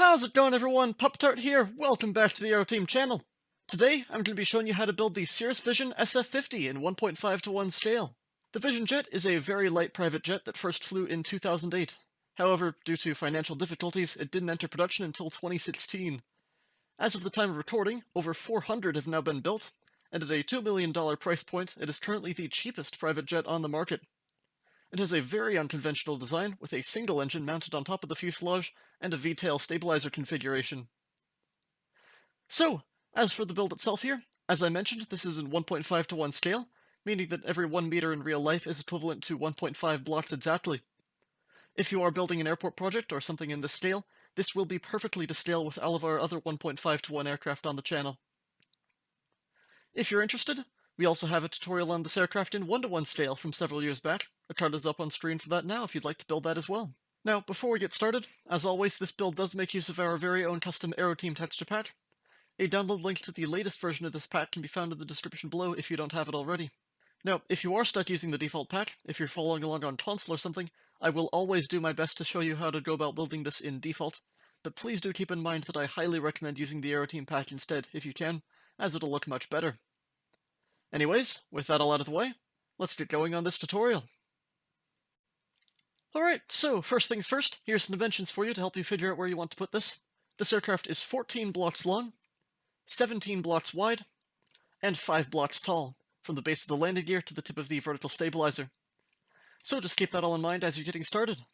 How's it going, everyone? Pup-Tart here. Welcome back to the Aeroteam channel. Today, I'm going to be showing you how to build the Cirrus Vision SF50 in 1.5:1 scale. The Vision jet is a very light private jet that first flew in 2008. However, due to financial difficulties, it didn't enter production until 2016. As of the time of recording, over 400 have now been built, and at a $2 million price point, it is currently the cheapest private jet on the market. It has a very unconventional design, with a single engine mounted on top of the fuselage and a V-tail stabilizer configuration. So, as for the build itself here, as I mentioned, this is in 1.5:1 scale, meaning that every 1 meter in real life is equivalent to 1.5 blocks exactly. If you are building an airport project or something in this scale, this will be perfectly to scale with all of our other 1.5:1 aircraft on the channel. If you're interested, we also have a tutorial on this aircraft in 1:1 scale from several years back. A card is up on screen for that now if you'd like to build that as well. Now, before we get started, as always, this build does make use of our very own custom Aeroteam texture pack. A download link to the latest version of this pack can be found in the description below if you don't have it already. Now, if you are stuck using the default pack, if you're following along on console or something, I will always do my best to show you how to go about building this in default, but please do keep in mind that I highly recommend using the Aeroteam pack instead if you can, as it'll look much better. Anyways, with that all out of the way, let's get going on this tutorial. Alright, so first things first, here's some dimensions for you to help you figure out where you want to put this. This aircraft is 14 blocks long, 17 blocks wide, and 5 blocks tall, from the base of the landing gear to the tip of the vertical stabilizer. So just keep that all in mind as you're getting started.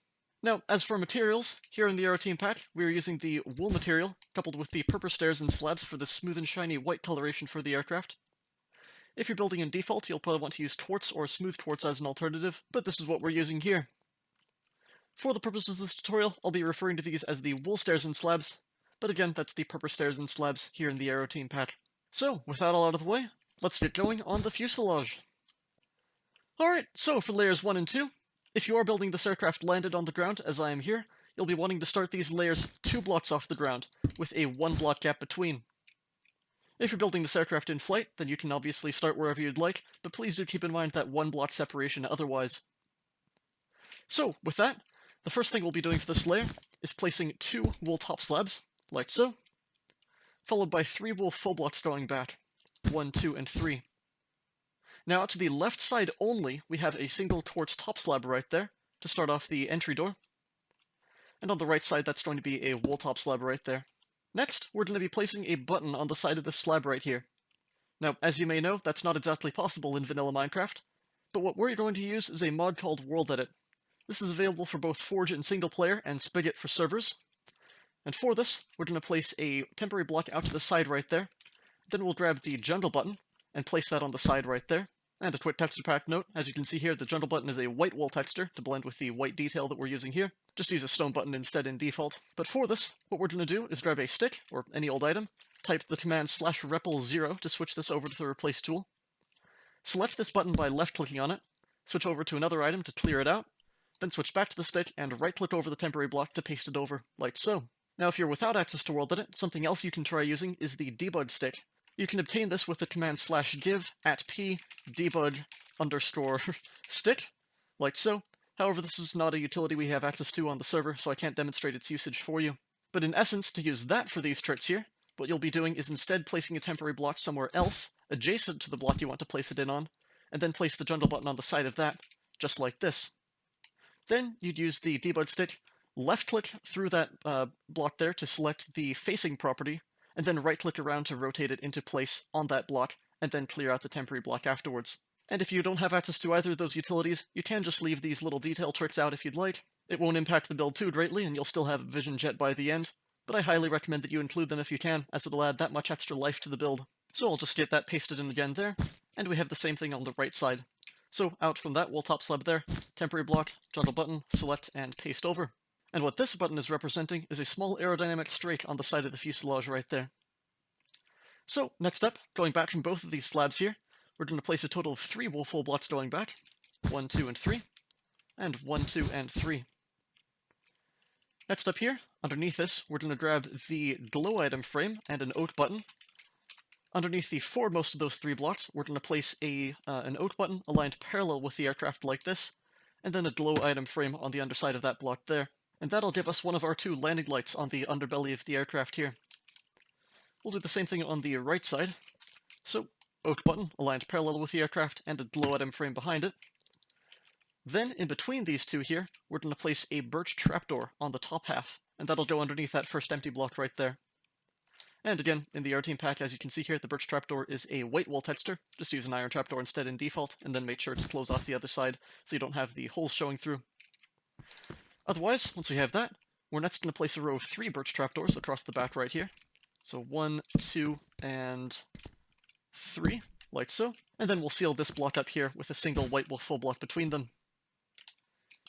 Now, as for materials, here in the Aeroteam pack, we are using the wool material, coupled with the purpur stairs and slabs for the smooth and shiny white coloration for the aircraft. If you're building in default, you'll probably want to use quartz or smooth quartz as an alternative, but this is what we're using here. For the purposes of this tutorial, I'll be referring to these as the wool stairs and slabs, but again, that's the purpur stairs and slabs here in the Aeroteam pack. So, with that all out of the way, let's get going on the fuselage. Alright, so for layers 1 and 2, if you are building this aircraft landed on the ground, as I am here, you'll be wanting to start these layers 2 blocks off the ground, with a 1 block gap between. If you're building this aircraft in flight, then you can obviously start wherever you'd like, but please do keep in mind that 1 block separation otherwise. So, with that, the first thing we'll be doing for this layer is placing 2 wool top slabs, like so, followed by 3 wool full blocks going back, 1, 2, and 3. Now, to the left side only, we have a single quartz top slab right there, to start off the entry door. And on the right side, that's going to be a wool top slab right there. Next, we're going to be placing a button on the side of this slab right here. Now, as you may know, that's not exactly possible in vanilla Minecraft, but what we're going to use is a mod called World Edit. This is available for both Forge in single player and Spigot for servers. And for this, we're going to place a temporary block out to the side right there. Then we'll grab the jungle button and place that on the side right there. And a quick texture pack note, as you can see here, the jungle button is a white wool texture to blend with the white detail that we're using here. Just use a stone button instead in default. But for this, what we're going to do is grab a stick, or any old item, type the command /repl0 to switch this over to the replace tool. Select this button by left-clicking on it, switch over to another item to clear it out, then switch back to the stick and right-click over the temporary block to paste it over, like so. Now if you're without access to World Edit, something else you can try using is the debug stick. You can obtain this with the command /give @p_debug_stick, like so. However, this is not a utility we have access to on the server, so I can't demonstrate its usage for you. But in essence, to use that for these tricks here, what you'll be doing is instead placing a temporary block somewhere else, adjacent to the block you want to place it in on, and then place the jungle button on the side of that, just like this. Then you'd use the debug stick, left-click through that block there to select the facing property, and then right-click around to rotate it into place on that block, and then clear out the temporary block afterwards. And if you don't have access to either of those utilities, you can just leave these little detail tricks out if you'd like. It won't impact the build too greatly, and you'll still have a Vision Jet by the end, but I highly recommend that you include them if you can, as it'll add that much extra life to the build. So I'll just get that pasted in again there, and we have the same thing on the right side. So out from that wool top slab there, temporary block, jungle button, select, and paste over. And what this button is representing is a small aerodynamic strake on the side of the fuselage right there. So, next up, going back from both of these slabs here, we're going to place a total of 3 wool full blocks going back, 1, 2, and 3, and 1, 2, and 3. Next up here, underneath this, we're going to grab the glow item frame and an oak button. Underneath the foremost of those 3 blocks, we're going to place an oak button aligned parallel with the aircraft like this, and then a glow item frame on the underside of that block there. And that'll give us one of our 2 landing lights on the underbelly of the aircraft here. We'll do the same thing on the right side. So, oak button aligned parallel with the aircraft and a glow atom frame behind it. Then, in between these 2 here, we're going to place a birch trapdoor on the top half, and that'll go underneath that first empty block right there. And again, in the Aeroteam pack, as you can see here, the birch trapdoor is a white wall texture. Just use an iron trapdoor instead in default, and then make sure to close off the other side so you don't have the holes showing through. Otherwise, once we have that, we're next going to place a row of 3 birch trapdoors across the back right here. So 1, 2, and 3, like so. And then we'll seal this block up here with a single white wall full block between them.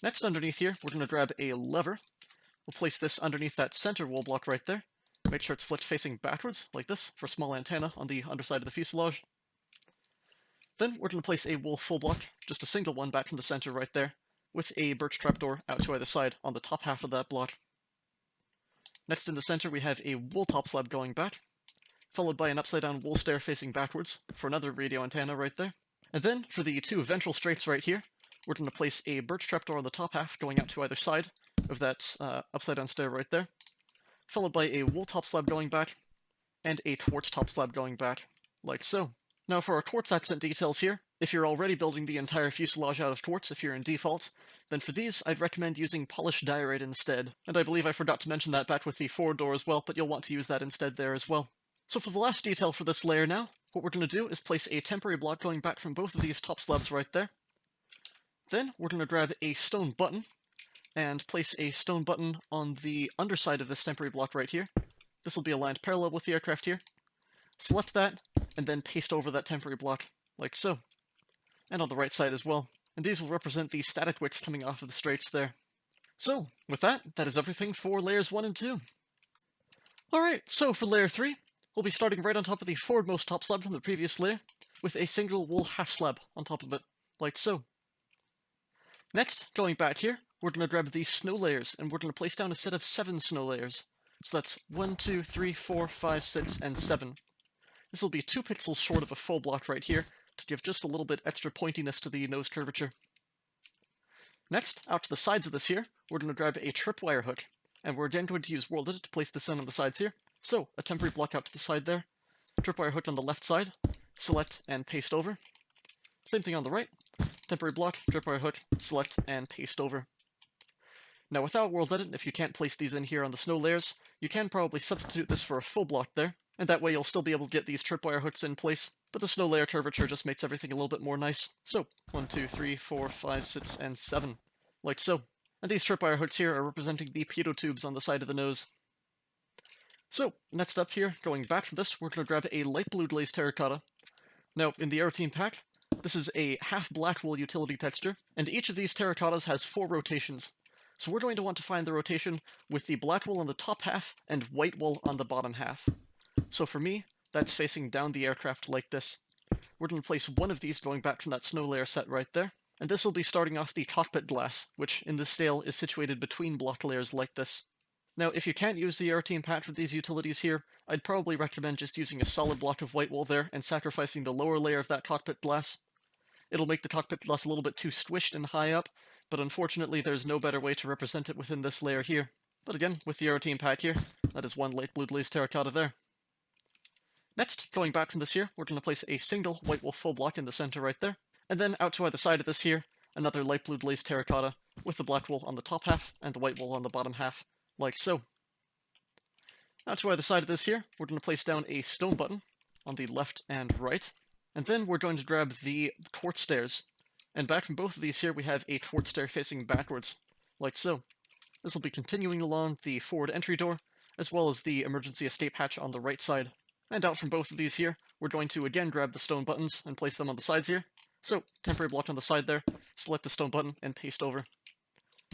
Next, underneath here, we're going to grab a lever. We'll place this underneath that center wall block right there. Make sure it's flipped facing backwards, like this, for a small antenna on the underside of the fuselage. Then we're going to place a wool full block, just a single one back from the center right there, with a birch trapdoor out to either side on the top half of that block. Next in the center we have a wool top slab going back, followed by an upside down wool stair facing backwards for another radio antenna right there. And then, for the 2 ventral straights right here, we're going to place a birch trapdoor on the top half going out to either side of that upside down stair right there, followed by a wool top slab going back, and a quartz top slab going back, like so. Now for our quartz accent details here, if you're already building the entire fuselage out of quartz, if you're in default, then for these I'd recommend using polished diorite instead. And I believe I forgot to mention that back with the forward door as well, but you'll want to use that instead there as well. So for the last detail for this layer now, what we're going to do is place a temporary block going back from both of these top slabs right there. Then we're going to grab a stone button, and place a stone button on the underside of this temporary block right here. This will be aligned parallel with the aircraft here. Select that, and then paste over that temporary block, like so. And on the right side as well. And these will represent the static wicks coming off of the straights there. So, with that, that is everything for layers 1 and 2. Alright, so for layer 3, we'll be starting right on top of the forwardmost top slab from the previous layer, with a single wool half slab on top of it, like so. Next, going back here, we're going to grab these snow layers, and we're going to place down a set of 7 snow layers. So that's 1, 2, 3, 4, 5, 6, and 7. This will be 2 pixels short of a full block right here, to give just a little bit extra pointiness to the nose curvature. Next, out to the sides of this here, we're going to grab a tripwire hook, and we're again going to use World Edit to place this in on the sides here. So, a temporary block out to the side there, tripwire hook on the left side, select and paste over. Same thing on the right, temporary block, tripwire hook, select and paste over. Now without World Edit, if you can't place these in here on the snow layers, you can probably substitute this for a full block there, and that way you'll still be able to get these tripwire hooks in place, but the snow layer curvature just makes everything a little bit more nice. So, 1, 2, 3, 4, 5, 6, and 7. Like so. And these tripwire hooks here are representing the pitot tubes on the side of the nose. So, next up here, going back from this, we're going to grab a light blue glazed terracotta. Now, in the Aeroteam pack, this is a half black wool utility texture, and each of these terracottas has 4 rotations. So we're going to want to find the rotation with the black wool on the top half and white wool on the bottom half. So for me, that's facing down the aircraft like this. We're going to place one of these going back from that snow layer set right there, and this will be starting off the cockpit glass, which in this scale is situated between block layers like this. Now, if you can't use the Aeroteam patch with these utilities here, I'd probably recommend just using a solid block of white wool there and sacrificing the lower layer of that cockpit glass. It'll make the cockpit glass a little bit too squished and high up, but unfortunately there's no better way to represent it within this layer here. But again, with the Aeroteam pack here, that is one light blue glazed terracotta there. Next, going back from this here, we're going to place a single white wool full block in the center right there, and then out to either side of this here, another light blue glazed terracotta with the black wool on the top half and the white wool on the bottom half, like so. Out to either side of this here, we're going to place down a stone button on the left and right, and then we're going to grab the quartz stairs. And back from both of these here, we have a quartz stair facing backwards, like so. This will be continuing along the forward entry door, as well as the emergency escape hatch on the right side. And out from both of these here, we're going to again grab the stone buttons and place them on the sides here. So, temporary block on the side there, select the stone button and paste over.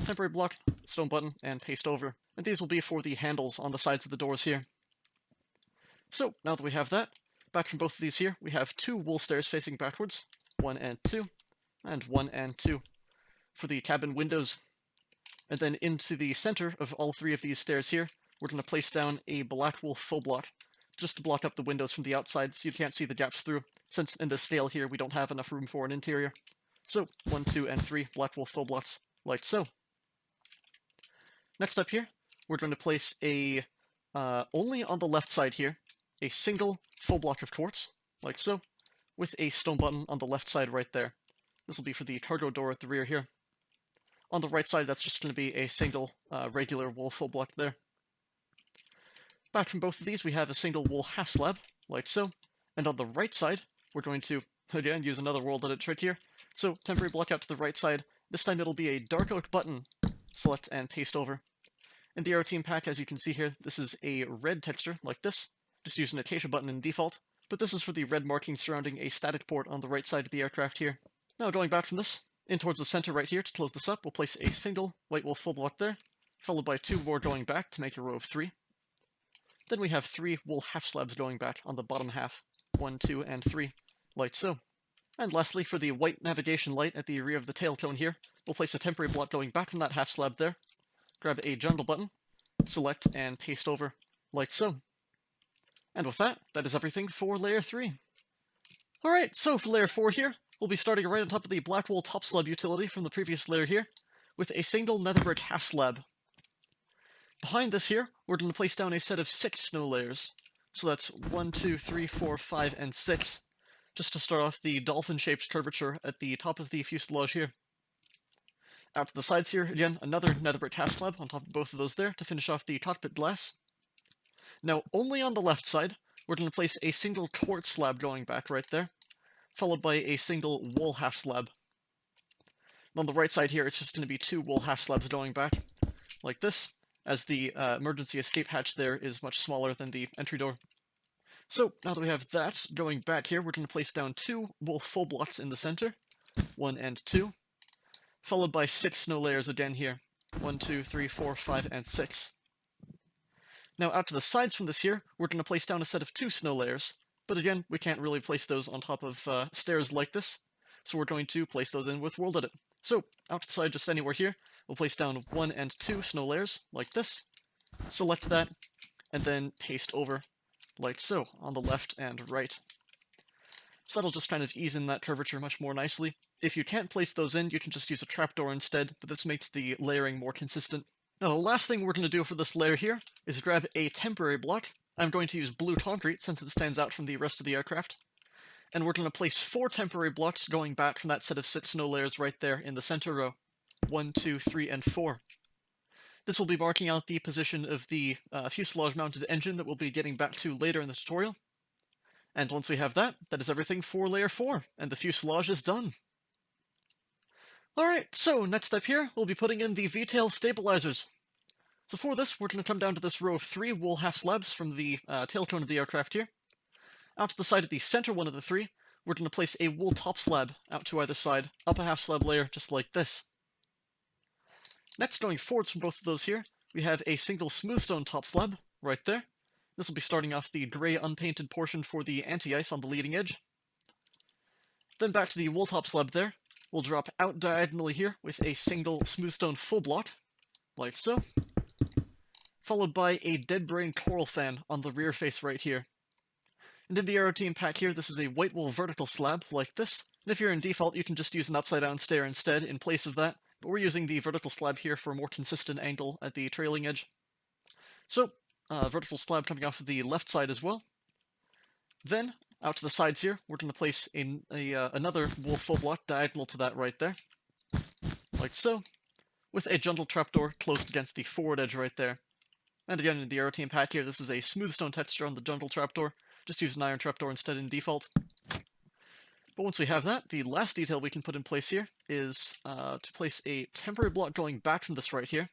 Temporary block, stone button, and paste over. And these will be for the handles on the sides of the doors here. So, now that we have that, back from both of these here, we have 2 wool stairs facing backwards, 1 and 2, and 1 and 2, for the cabin windows. And then into the center of all 3 of these stairs here, we're going to place down a black wool full block, just to block up the windows from the outside so you can't see the gaps through, since in this scale here we don't have enough room for an interior. So, 1, 2, and 3 black wool full blocks, like so. Next up here, we're going to place a, only on the left side here, a single full block of quartz, like so, with a stone button on the left side right there. This will be for the cargo door at the rear here. On the right side, that's just going to be a single regular wool full block there. Back from both of these, we have a single wool half slab, like so. And on the right side, we're going to, again, use another world edit trick here. So, temporary block out to the right side. This time it'll be a dark oak button. Select and paste over. In the Aeroteam pack, as you can see here, this is a red texture, like this. Just use an acacia button in default. But this is for the red marking surrounding a static port on the right side of the aircraft here. Now, going back from this, in towards the center right here to close this up, we'll place a single white wool full block there, followed by 2 more going back to make a row of 3. Then we have 3 wool half slabs going back on the bottom half, 1, 2, and 3, like so. And lastly, for the white navigation light at the rear of the tail cone here, we'll place a temporary block going back from that half slab there, grab a jungle button, select and paste over, like so. And with that, that is everything for layer 3. Alright, so for layer 4 here, we'll be starting right on top of the black wool top slab utility from the previous layer here, with a single nether brick half slab. Behind this here, we're going to place down a set of 6 snow layers. So that's 1, 2, 3, 4, 5, and 6. Just to start off the dolphin-shaped curvature at the top of the fuselage here. Out to the sides here, again, another nether brick half slab on top of both of those there to finish off the cockpit glass. Now, only on the left side, we're going to place a single quartz slab going back right there, followed by a single wool half slab. And on the right side here, it's just going to be 2 wool half slabs going back, like this, as the emergency escape hatch there is much smaller than the entry door. So, now that we have that going back here, we're going to place down 2 wool full blocks in the center, 1 and 2, followed by 6 snow layers again here, 1, 2, 3, 4, 5, and 6. Now, out to the sides from this here, we're going to place down a set of 2 snow layers, but again, we can't really place those on top of stairs like this, so we're going to place those in with World Edit. So, out to the side, just anywhere here, we'll place down 1 and 2 snow layers, like this, select that, and then paste over, like so, on the left and right. So that'll just kind of ease in that curvature much more nicely. If you can't place those in, you can just use a trapdoor instead, but this makes the layering more consistent. Now, the last thing we're going to do for this layer here is grab a temporary block. I'm going to use blue concrete since it stands out from the rest of the aircraft. And we're going to place 4 temporary blocks going back from that set of 6 snow layers right there in the center row. 1, 2, 3, and 4. This will be marking out the position of the fuselage-mounted engine that we'll be getting back to later in the tutorial. And once we have that, that is everything for layer 4, and the fuselage is done. Alright, so next up here, we'll be putting in the V-tail stabilizers. So for this, we're going to come down to this row of 3 wool half slabs from the tail cone of the aircraft here. Out to the side of the center one of the 3, we're going to place a wool top slab out to either side, up a half slab layer, just like this. Next, going forwards from both of those here, we have a single smooth stone top slab, right there. This will be starting off the gray unpainted portion for the anti-ice on the leading edge. Then back to the wool top slab there. We'll drop out diagonally here with a single smooth stone full block, like so. Followed by a dead brain coral fan on the rear face right here. And in the Aeroteam pack here, this is a white wool vertical slab, like this. And if you're in default, you can just use an upside down stair instead in place of that. But we're using the vertical slab here for a more consistent angle at the trailing edge. So, vertical slab coming off of the left side as well. Then, out to the sides here, we're going to place another wool full block diagonal to that right there. Like so. With a jungle trapdoor closed against the forward edge right there. And again, in the Aeroteam pack here, this is a smooth stone texture on the jungle trapdoor. Just use an iron trapdoor instead in default. But once we have that, the last detail we can put in place here is to place a temporary block going back from this right here.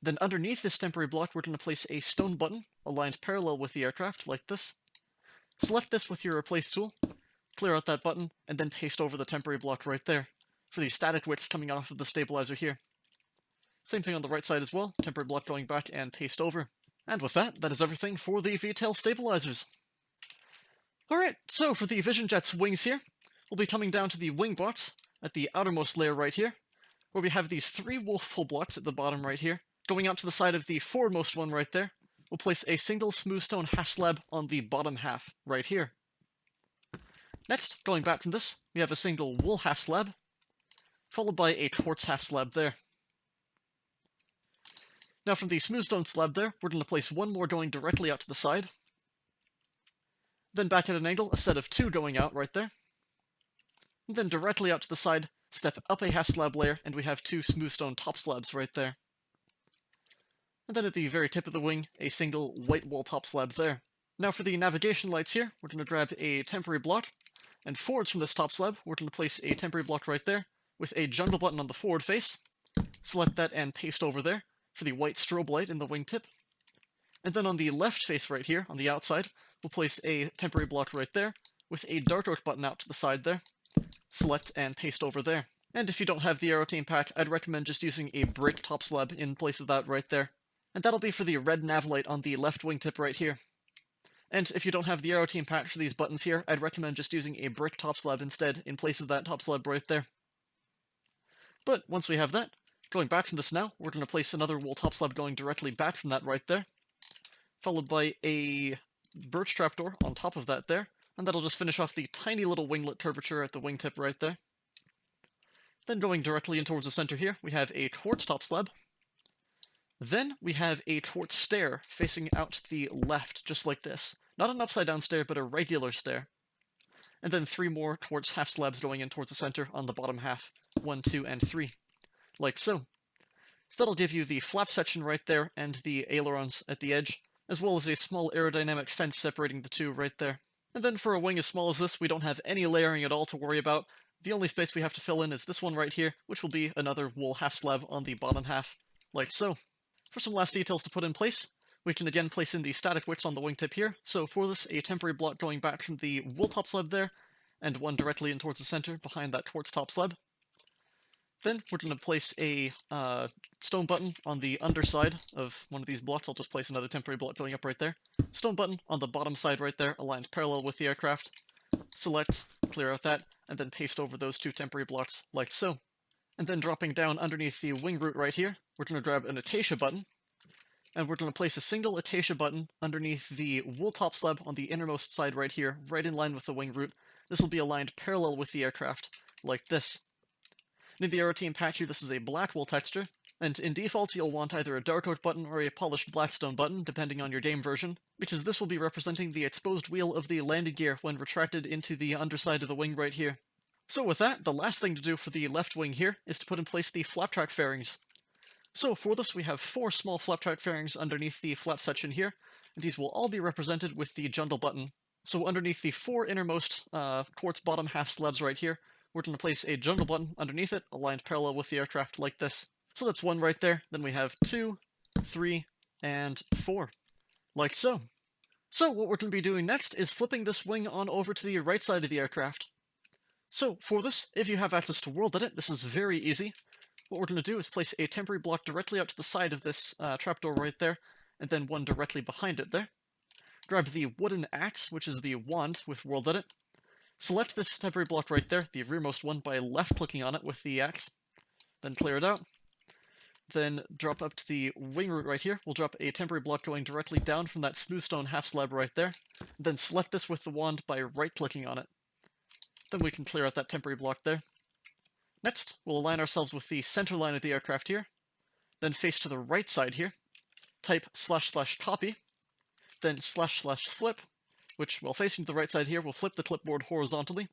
Then underneath this temporary block, we're going to place a stone button aligned parallel with the aircraft, like this. Select this with your Replace tool, clear out that button, and then paste over the temporary block right there, for the static widths coming off of the stabilizer here. Same thing on the right side as well, temporary block going back and paste over. And with that, that is everything for the V-tail stabilizers. Alright, so for the Vision Jet's wings here, we'll be coming down to the wing blocks at the outermost layer right here, where we have these 3 wool full blocks at the bottom right here. Going out to the side of the foremost one right there, we'll place a single smooth stone half slab on the bottom half right here. Next, going back from this, we have a single wool half slab, followed by a quartz half slab there. Now from the smooth stone slab there, we're going to place one more going directly out to the side. Then back at an angle, a set of two going out right there. And then directly out to the side, step up a half slab layer, and we have two smooth stone top slabs right there. And then at the very tip of the wing, a single white wall top slab there. Now for the navigation lights here, we're going to grab a temporary block, and forwards from this top slab, we're going to place a temporary block right there, with a jungle button on the forward face. Select that and paste over there for the white strobe light in the wingtip. And then on the left face right here, on the outside, we'll place a temporary block right there, with a dark oak button out to the side there. Select and paste over there. And if you don't have the Aeroteam pack, I'd recommend just using a brick top slab in place of that right there. And that'll be for the red nav light on the left wingtip right here. And if you don't have the Aeroteam pack for these buttons here, I'd recommend just using a brick top slab instead in place of that top slab right there. But once we have that, going back from this now, we're going to place another wool top slab going directly back from that right there, followed by a birch trapdoor on top of that there, and that'll just finish off the tiny little winglet curvature at the wingtip right there. Then going directly in towards the center here, we have a quartz top slab. Then we have a quartz stair facing out to the left, just like this. Not an upside down stair, but a regular stair. And then three more quartz half slabs going in towards the center on the bottom half. 1, 2, and 3. Like so. So that'll give you the flap section right there and the ailerons at the edge, as well as a small aerodynamic fence separating the two right there. And then for a wing as small as this, we don't have any layering at all to worry about. The only space we have to fill in is this one right here, which will be another wool half slab on the bottom half, like so. For some last details to put in place, we can again place in the static wicks on the wingtip here. So for this, a temporary block going back from the wool top slab there, and one directly in towards the center behind that quartz top slab. Then we're going to place a stone button on the underside of one of these blocks. I'll just place another temporary block going up right there. Stone button on the bottom side right there, aligned parallel with the aircraft. Select, clear out that, and then paste over those two temporary blocks like so. And then dropping down underneath the wing root right here, we're going to grab an acacia button, and we're going to place a single acacia button underneath the wool top slab on the innermost side right here, right in line with the wing root. This will be aligned parallel with the aircraft, like this. In the Aeroteam pack here, this is a black wool texture, and in default you'll want either a dark oak button or a polished blackstone button, depending on your game version, because this will be representing the exposed wheel of the landing gear when retracted into the underside of the wing right here. So with that, the last thing to do for the left wing here is to put in place the flap track fairings. So for this, we have 4 small flap track fairings underneath the flap section here, and these will all be represented with the jungle button. So underneath the 4 innermost quartz bottom half slabs right here, we're going to place a jungle button underneath it, aligned parallel with the aircraft like this. So that's 1 right there, then we have 2, 3, and 4, like so. So what we're going to be doing next is flipping this wing on over to the right side of the aircraft. So for this, if you have access to World Edit, this is very easy. What we're going to do is place a temporary block directly out to the side of this trapdoor right there, and then one directly behind it there. Grab the wooden axe, which is the wand with World Edit. Select this temporary block right there, the rearmost one, by left-clicking on it with the axe. Then clear it out. Then drop up to the wing root right here. We'll drop a temporary block going directly down from that smooth stone half slab right there. Then select this with the wand by right-clicking on it. Then we can clear out that temporary block there. Next, we'll align ourselves with the center line of the aircraft here. Then face to the right side here. Type //copy. Then //flip, which, while facing to the right side here, will flip the clipboard horizontally.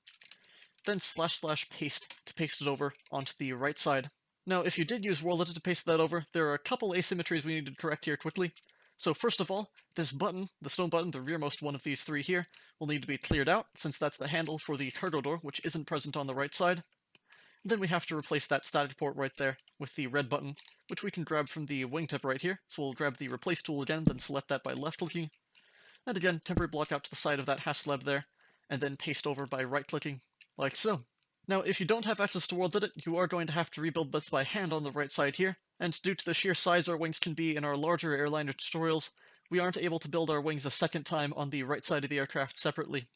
Then //paste to paste it over onto the right side. Now, if you did use World Edit to paste that over, there are a couple asymmetries we need to correct here quickly. So first of all, this button, the stone button, the rearmost one of these 3 here, will need to be cleared out, since that's the handle for the cargo door, which isn't present on the right side. And then we have to replace that static port right there with the red button, which we can grab from the wingtip right here. So we'll grab the replace tool again, then select that by left-clicking. And again, temporary block out to the side of that half slab there, and then paste over by right-clicking, like so. Now, if you don't have access to World Edit, you are going to have to rebuild this by hand on the right side here, and due to the sheer size our wings can be in our larger airliner tutorials, we aren't able to build our wings a second time on the right side of the aircraft separately.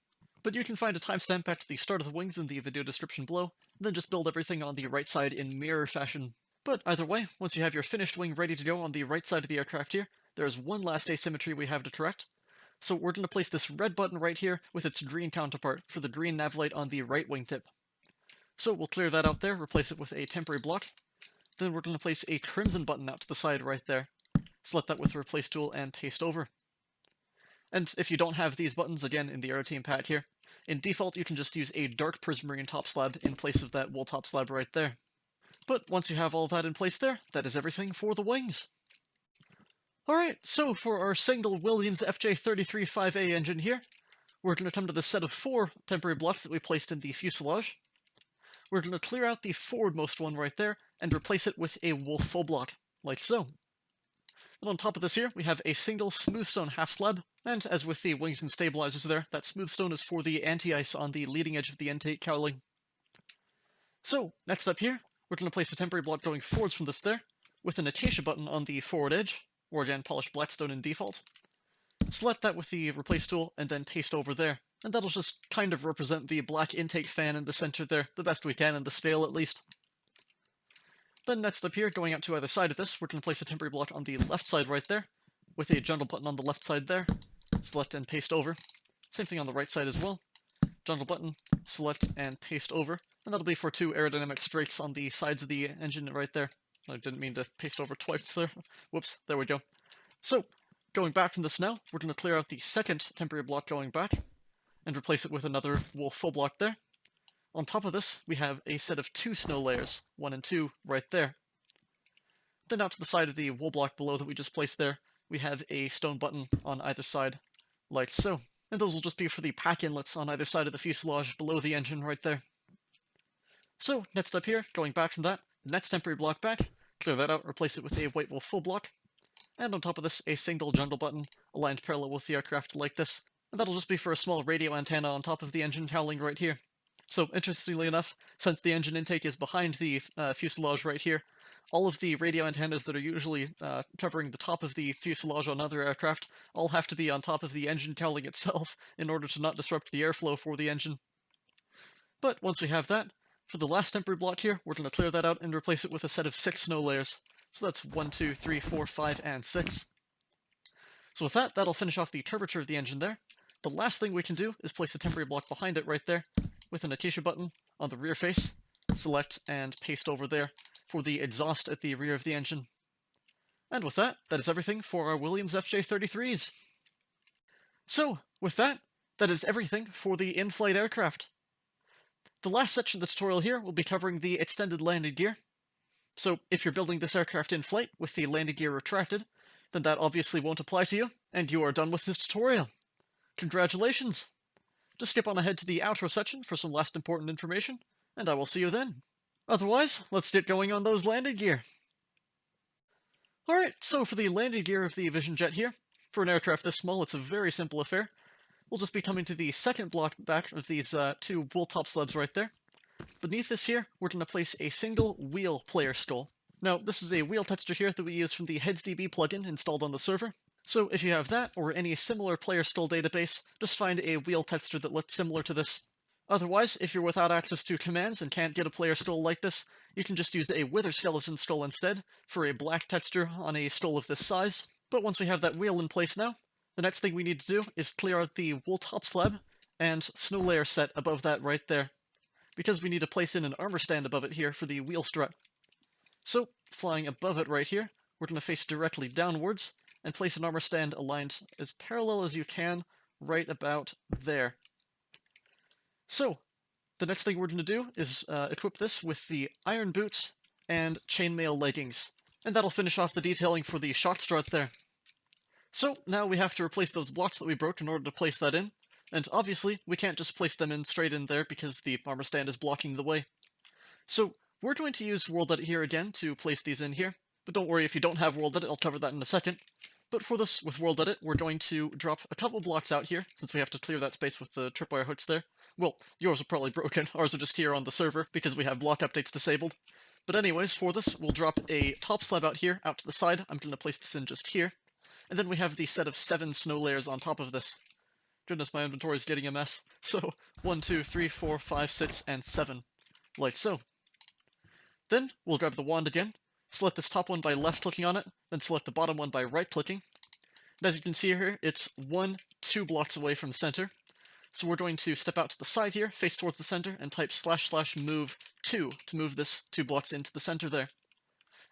But you can find a timestamp back to the start of the wings in the video description below, then just build everything on the right side in mirror fashion. But either way, once you have your finished wing ready to go on the right side of the aircraft here, there is one last asymmetry we have to correct. So we're going to place this red button right here with its green counterpart for the green nav light on the right wingtip. So we'll clear that out there, replace it with a temporary block. Then we're going to place a crimson button out to the side right there. select that with the replace tool and paste over. And if you don't have these buttons, again, in the Aeroteam pack here, in default you can just use a dark prismarine top slab in place of that wool top slab right there. But once you have all that in place there, that is everything for the wings. Alright, so for our single Williams FJ33-5A engine here, we're going to come to the set of 4 temporary blocks that we placed in the fuselage. We're going to clear out the forwardmost one right there and replace it with a wool full block, like so. And on top of this here, we have a single smoothstone half slab, and as with the wings and stabilizers there, that smoothstone is for the anti-ice on the leading edge of the intake cowling. So, next up here, we're going to place a temporary block going forwards from this there, with an acacia button on the forward edge, or again, polished blackstone in default. Select that with the replace tool, and then paste over there, and that'll just kind of represent the black intake fan in the center there, the best we can in the scale at least. Then next up here, going out to either side of this, we're going to place a temporary block on the left side right there, with a jungle button on the left side there, select and paste over. Same thing on the right side as well. Jungle button, select and paste over, and that'll be for 2 aerodynamic strakes on the sides of the engine right there. I didn't mean to paste over twice there. Whoops, there we go. So, going back from this now, we're going to clear out the second temporary block going back, and replace it with another wool full block there. On top of this, we have a set of 2 snow layers, 1 and 2, right there. Then out to the side of the wool block below that we just placed there, we have a stone button on either side, like so. And those will just be for the pack inlets on either side of the fuselage below the engine right there. So, next up here, going back from that, the next temporary block back, clear that out, replace it with a white wool full block, and on top of this, a single jungle button aligned parallel with the aircraft like this. And that'll just be for a small radio antenna on top of the engine cowling right here. So, interestingly enough, since the engine intake is behind the fuselage right here, all of the radio antennas that are usually covering the top of the fuselage on other aircraft all have to be on top of the engine cowling itself in order to not disrupt the airflow for the engine. But once we have that, for the last temporary block here, we're going to clear that out and replace it with a set of 6 snow layers. So that's 1, 2, 3, 4, 5, and 6. So with that, that'll finish off the curvature of the engine there. The last thing we can do is place a temporary block behind it right there, with an acacia button on the rear face, select and paste over there for the exhaust at the rear of the engine. And with that, that is everything for our Williams FJ33s. So, with that, that is everything for the in-flight aircraft. The last section of the tutorial here will be covering the extended landing gear. So, if you're building this aircraft in flight with the landing gear retracted, then that obviously won't apply to you, and you are done with this tutorial. Congratulations! Just skip on ahead to the outro section for some last important information, and I will see you then. Otherwise, let's get going on those landing gear. Alright, so for the landing gear of the Vision Jet here, for an aircraft this small, it's a very simple affair. We'll just be coming to the second block back of these 2 wool top slabs right there. Beneath this here, we're going to place a single wheel player skull. Now, this is a wheel texture here that we use from the HeadsDB plugin installed on the server. So if you have that, or any similar player skull database, just find a wheel texture that looks similar to this. Otherwise, if you're without access to commands and can't get a player skull like this, you can just use a wither skeleton skull instead, for a black texture on a skull of this size. But once we have that wheel in place now, the next thing we need to do is clear out the wool top slab and snow layer set above that right there, because we need to place in an armor stand above it here for the wheel strut. So, flying above it right here, we're going to face directly downwards, and place an armor stand aligned as parallel as you can, right about there. So, the next thing we're going to do is equip this with the iron boots and chainmail leggings, and that'll finish off the detailing for the shock strut there. So, now we have to replace those blocks that we broke in order to place that in, and obviously we can't just place them in straight in there because the armor stand is blocking the way. So, we're going to use World Edit here again to place these in here, but don't worry if you don't have World Edit, I'll cover that in a second. But for this, with World Edit, we're going to drop a couple blocks out here, since we have to clear that space with the tripwire hooks there. Well, yours are probably broken, ours are just here on the server, because we have block updates disabled. But anyways, for this, we'll drop a top slab out here, out to the side. I'm going to place this in just here. And then we have the set of 7 snow layers on top of this. Goodness, my inventory is getting a mess. So, 1, 2, 3, 4, 5, 6, and 7. Like so. Then, we'll grab the wand again, select this top one by left-clicking on it, then select the bottom one by right-clicking. And as you can see here, it's 2 blocks away from center. So we're going to step out to the side here, face towards the center, and type //move 2 to move this 2 blocks into the center there.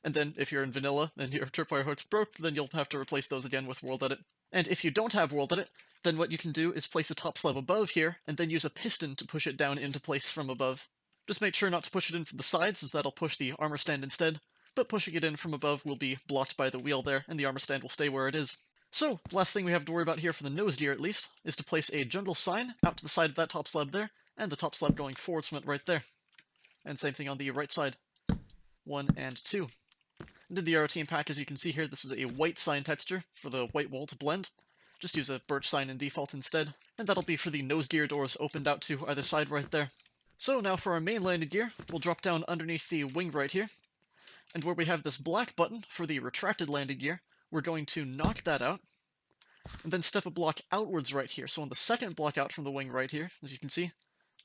And then if you're in vanilla and your tripwire hook's broke, then you'll have to replace those again with World Edit. And if you don't have World Edit, then what you can do is place a top slab above here, and then use a piston to push it down into place from above. Just make sure not to push it in from the sides, as that'll push the armor stand instead, but pushing it in from above will be blocked by the wheel there, and the armor stand will stay where it is. So, the last thing we have to worry about here for the nose gear at least, is to place a jungle sign out to the side of that top slab there, and the top slab going forwards from it right there. And same thing on the right side. 1 and 2. And in the Aeroteam pack, as you can see here, this is a white sign texture for the white wall to blend. Just use a birch sign in default instead, and that'll be for the nose gear doors opened out to either side right there. So now for our main landing gear, we'll drop down underneath the wing right here, and where we have this black button for the retracted landing gear, we're going to knock that out, and then step a block outwards right here. So on the second block out from the wing right here, as you can see,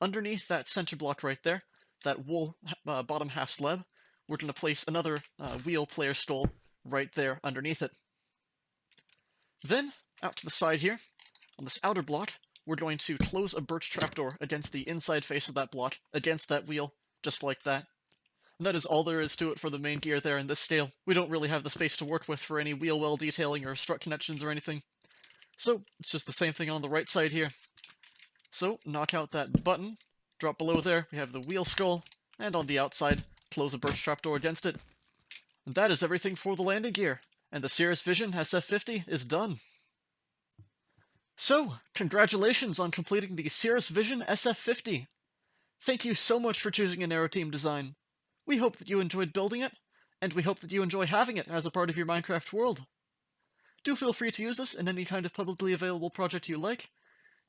underneath that center block right there, that wool bottom half slab, we're going to place another wheel player skull right there underneath it. Then, out to the side here, on this outer block, we're going to close a birch trapdoor against the inside face of that block, against that wheel, just like that. And that is all there is to it for the main gear there in this scale. We don't really have the space to work with for any wheel well detailing or strut connections or anything. So, it's just the same thing on the right side here. So, knock out that button, drop below there, we have the wheel skull, and on the outside, close a birch trapdoor against it. And that is everything for the landing gear, and the Cirrus Vision SF50 is done. So, congratulations on completing the Cirrus Vision SF50. Thank you so much for choosing an Aeroteam design. We hope that you enjoyed building it, and we hope that you enjoy having it as a part of your Minecraft world. Do feel free to use this in any kind of publicly available project you like,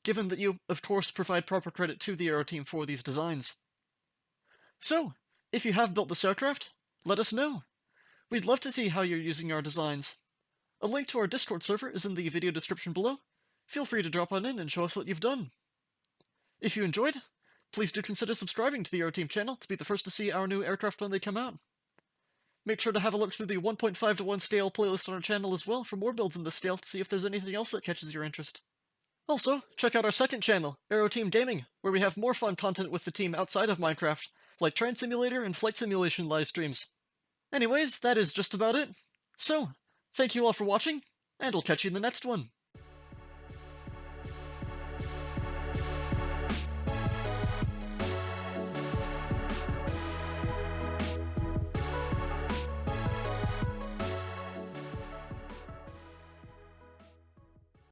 given that you, of course, provide proper credit to the Aeroteam for these designs. So, if you have built this aircraft, let us know. We'd love to see how you're using our designs. A link to our Discord server is in the video description below. Feel free to drop on in and show us what you've done. If you enjoyed, please do consider subscribing to the Aeroteam channel to be the first to see our new aircraft when they come out. Make sure to have a look through the 1.5 to 1 scale playlist on our channel as well for more builds in this scale to see if there's anything else that catches your interest. Also, check out our second channel, Aeroteam Gaming, where we have more fun content with the team outside of Minecraft, like Train Simulator and Flight Simulation live streams. Anyways, that is just about it. So, thank you all for watching, and I'll catch you in the next one.